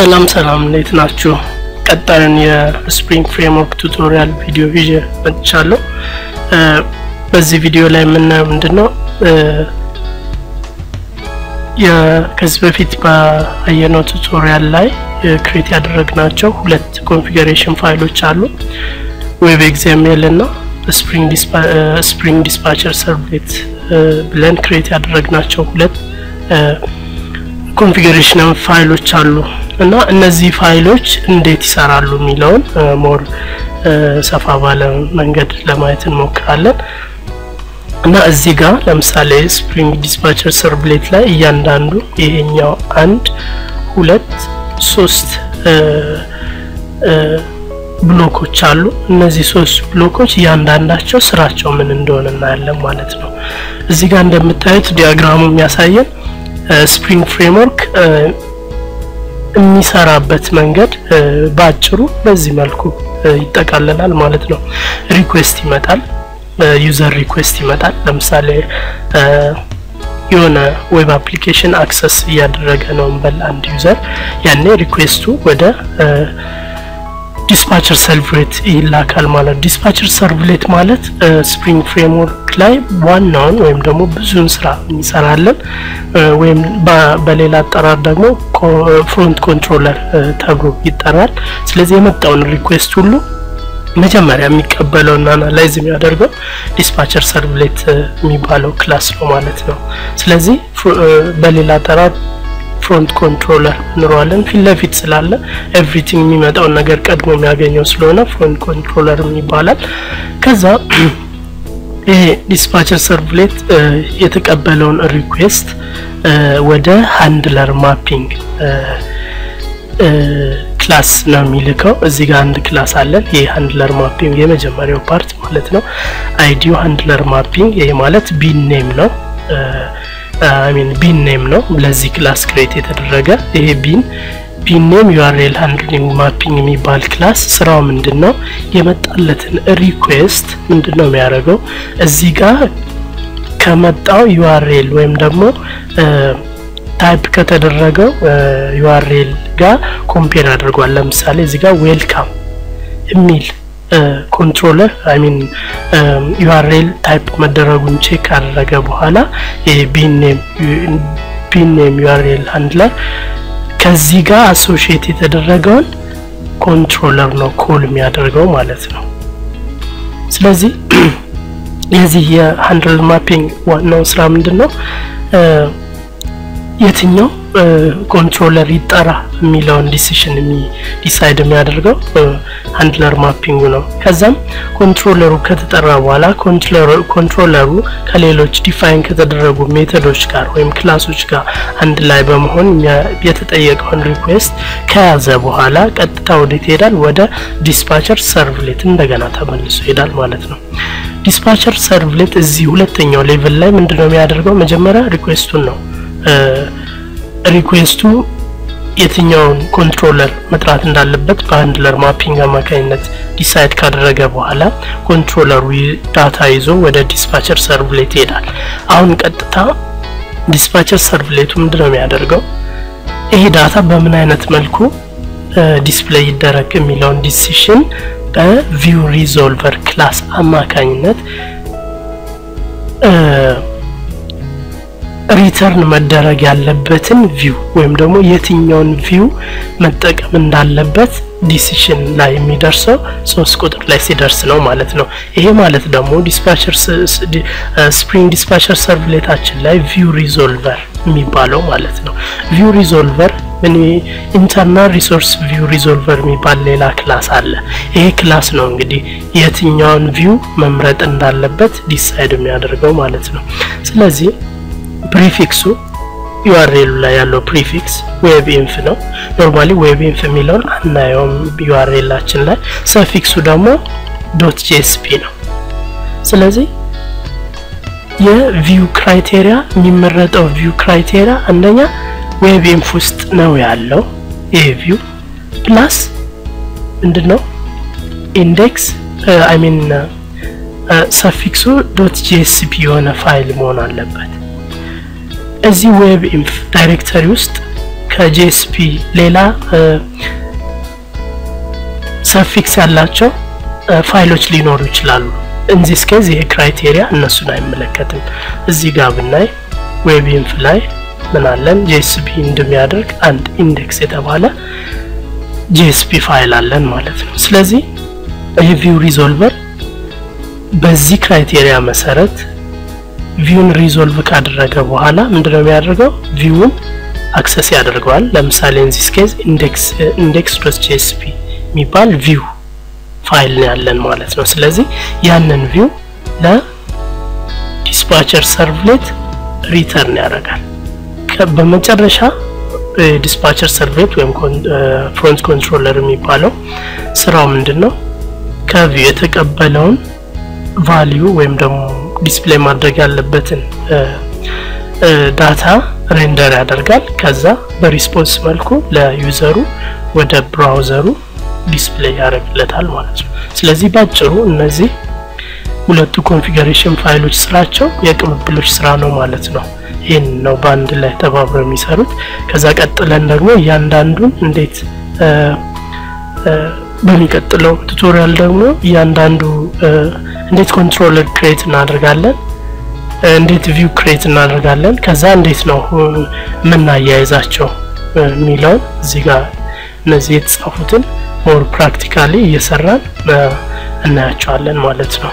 ሰላም እንዴት ናችሁ? ቀጣዩን የስፕሪንግ ፍሬምወርክ ቱቶሪያል ቪዲዮ ይዤ መጥቻለሁ። በዚህ ቪዲዮ ላይ የምናየው ምንድነው ከዚህ በፊት ባየነው ቱቶሪያል ላይ ክሬት ያደረግናቸው ሁለት ኮንፊገሬሽን ፋይሎች አሉ። ዌብ ኤግዛምፕል እና ስፕሪንግ ዲስፓቸር ሰርቭሌት ብለን ክሬት ያደረግናቸው ሁለት ኮንፊገሬሽን ፋይሎች አሉ እና እነዚህ ፋይሎች እንዴት ይሰራሉ የሚለውን ሞር ሰፋ ባለ መንገድ ለማየት እንሞክራለን። እና እዚህ ጋር ለምሳሌ ስፕሪንግ ዲስፓቸር ሰርቭሌት ላይ እያንዳንዱ ይሄኛው 1 2 3 ብሎኮች አሉ። እነዚህ 3 ብሎኮች እያንዳንዳቸው ስራቸው ምን እንደሆነ እናያለን ማለት ነው። እዚህ ጋር እንደምታዩት ዲያግራሙ የሚያሳየን ስፕሪንግ ፍሬምወርክ የሚሰራበት መንገድ ባጭሩ በዚህ መልኩ ይጠቃለላል ማለት ነው። ሪኩዌስት ይመጣል፣ ዩዘር ሪኩዌስት ይመጣል። ለምሳሌ የሆነ ዌብ አፕሊኬሽን አክሰስ እያደረገ ነው እንበል አንድ ዩዘር፣ ያኔ ሪኩዌስቱ ወደ ዲስፓቸር ሰርቭሌት ይላካል ማለት ነው። ዲስፓቸር ሰርቭሌት ማለት ስፕሪንግ ፍሬምወርክ ላይ ዋናውን ወይም ደግሞ ብዙን ስራ የሚሰራልን ወይም በሌላ አጠራር ደግሞ ፍሮንት ኮንትሮለር ተብሎ ይጠራል። ስለዚህ የመጣውን ሪኩዌስት ሁሉ መጀመሪያ የሚቀበለውና አናላይዝ የሚያደርገው ዲስፓቸር ሰርቭሌት የሚባለው ክላስ ነው ማለት ነው። ስለዚህ በሌላ አጠራር ፍሮንት ኮንትሮለር እንለዋለን። ፊት ለፊት ስላለ ኤቭሪቲንግ የሚመጣው ነገር ቀድሞ የሚያገኘው ስለሆነ ፍሮንት ኮንትሮለር ይባላል። ከዛ ይሄ ዲስፓቸር ሰርቭሌት የተቀበለውን ሪኩዌስት ወደ ሃንድለር ማፒንግ ክላስ ነው የሚልከው። እዚህ ጋር አንድ ክላስ አለ። ይሄ ሃንድለር ማፒንግ የመጀመሪያው ፓርት ማለት ነው። አይዲው ሃንድለር ማፒንግ ይሄ ማለት ቢን ኔም ነው። ቢን ኔም ነው ለዚህ ክላስ ክሬት የተደረገ። ይሄ ቢን ኔም URL ሃንድሊንግ ማፒንግ የሚባል ክላስ ስራው ምንድነው? የመጣለትን ሪኩዌስት ምንድነው የሚያደርገው? እዚህ ጋር ከመጣው URL ወይም ደግሞ ታይፕ ከተደረገው URL ጋር ኮምፔር አድርጓል። ለምሳሌ እዚህ ጋር ዌልካም የሚል ኮንትሮለር URL ታይፕ መደረጉን ቼክ አደረገ በኋላ ቢን ኔም URL ሃንድለር ከዚህ ጋር አሶሺየት የተደረገውን ኮንትሮለር ነው ኮል የሚያደርገው ማለት ነው። ስለዚህ የዚህ የሃንድለር ማፒንግ ዋናው ስራ ምንድነው? የትኛው ኮንትሮለር ይጣራ የሚለውን ዲሲሽን ዲሳይድ የሚያደርገው ሃንድለር ማፒንግ ነው። ከዛም ኮንትሮለሩ ከተጠራ በኋላ ኮንትሮለሩ ከሌሎች ዲፋይን ከተደረጉ ሜተዶች ጋር ወይም ክላሶች ጋር አንድ ላይ በመሆን የተጠየቀውን ሪኩዌስት ከያዘ በኋላ ቀጥታ ወዴት ይሄዳል? ወደ ዲስፓቸር ሰርቭሌት እንደገና ተመልሶ ይሄዳል ማለት ነው። ዲስፓቸር ሰርቭሌት እዚህ ሁለተኛው ሌቭል ላይ ምንድነው የሚያደርገው? መጀመሪያ ሪኩዌስቱን ነው ሪኩዌስቱ የትኛውን ኮንትሮለር መጥራት እንዳለበት በሃንድለር ማፒንግ አማካኝነት ዲሳይድ ካደረገ በኋላ ኮንትሮለሩ ዳታ ይዞ ወደ ዲስፓቸር ሰርቭሌት ይሄዳል። አሁን ቀጥታ ዲስፓቸር ሰርቭሌቱ ምንድነው የሚያደርገው? ይሄ ዳታ በምን አይነት መልኩ ዲስፕሌይ ይደረግ የሚለውን ዲሲሽን በቪው ሪዞልቨር ክላስ አማካኝነት ሪተርን መደረግ ያለበትን ቪው ወይም ደግሞ የትኛውን ቪው መጠቀም እንዳለበት ዲሲሽን ላይ የሚደርሰው 3 ቁጥር ላይ ሲደርስ ነው ማለት ነው። ይሄ ማለት ደግሞ ስፕሪንግ ዲስፓቸር ሰርቭሌታችን ላይ ቪው ሪዞልቨር የሚባለው ማለት ነው። ቪው ሪዞልቨር ኢንተርናል ሪሶርስ ቪው ሪዞልቨር የሚባል ሌላ ክላስ አለ። ይሄ ክላስ ነው እንግዲህ የትኛውን ቪው መምረጥ እንዳለበት ዲሳይድ የሚያደርገው ማለት ነው። ስለዚህ ፕሪፊክሱ URL ላይ ያለው ፕሪፊክስ ዌብኢንፍ ነው። ኖርማሊ ዌብኢንፍ የሚለውን አናየውም URLላችን ላይ። ሰፊክሱ ደግሞ .jsp ነው። ስለዚህ የቪው ክራይቴሪያ የሚመረጠው ቪው ክራይቴሪያ አንደኛ ዌብኢንፍ ውስጥ ነው ያለው ይሄ ቪው ፕላስ ምንድነው ኢንዴክስ ሰፊክሱ .jsp የሆነ ፋይል መሆን አለበት። እዚህ ዌብኢንፍ ዳይሬክተሪ ውስጥ ከጄኤስፒ ሌላ ሰፊክስ ያላቸው ፋይሎች ሊኖሩ ይችላሉ in this case ይሄ ክራይቴሪያ እነሱን አይመለከትም እዚህ ጋር ብናይ ዌብኢንፍ ላይ ምን አለን JSP እንደሚያደርግ አንድ ኢንዴክስ የተባለ JSP ፋይል አለን ማለት ነው ስለዚህ ይሄ ቪው ሪዞልቨር በዚህ ክራይቴሪያ መሰረት ቪውን ሪዞልቭ ካደረገ በኋላ ምንድነው የሚያደርገው ቪውን አክሰስ ያደርጋል ለምሳሌ in this case index.jsp የሚባል ቪው ፋይል ያለን ማለት ነው ስለዚህ ያንን ቪው ለዲስፓቸር ሰርቭሌት ሪተርን ያደርጋል በመጨረሻ ዲስፓቸር ሰርቭሌት ወይም ፍሮንት ኮንትሮለር የሚባለው ስራው ምንድነው ከቪው የተቀበለውን ቫልዩ ወይም ደግሞ ዲስፕሌይ ማድረግ ያለበትን ዳታ ሬንደር ያደርጋል ከዛ በሪስፖንስ መልኩ ለዩዘሩ ወደ ብራውዘሩ ዲስፕሌይ ያደርግለታል ማለት ነው ስለዚህ ባጭሩ እነዚህ ሁለቱ ኮንፊገሬሽን ፋይሎች ስራቸው የቅብብሎች ስራ ነው ማለት ነው ይሄን ነው ባንድ ላይ ተባብረው የሚሰሩት ከዛ ቀጥለን ደግሞ ያንዳንዱን እንዴት በሚቀጥለው ቱቶሪያል ደግሞ ያንዳንዱ እንዴት ኮንትሮለር ክሬት እናደርጋለን እንዴት ቪው ክሬት እናደርጋለን ከዛ እንዴት ነው ምናያይዛቸው ሚለው እዚህ ጋር እነዚህ የተጻፉትን ሞር ፕራክቲካሊ እየሰራን እናያቸዋለን ማለት ነው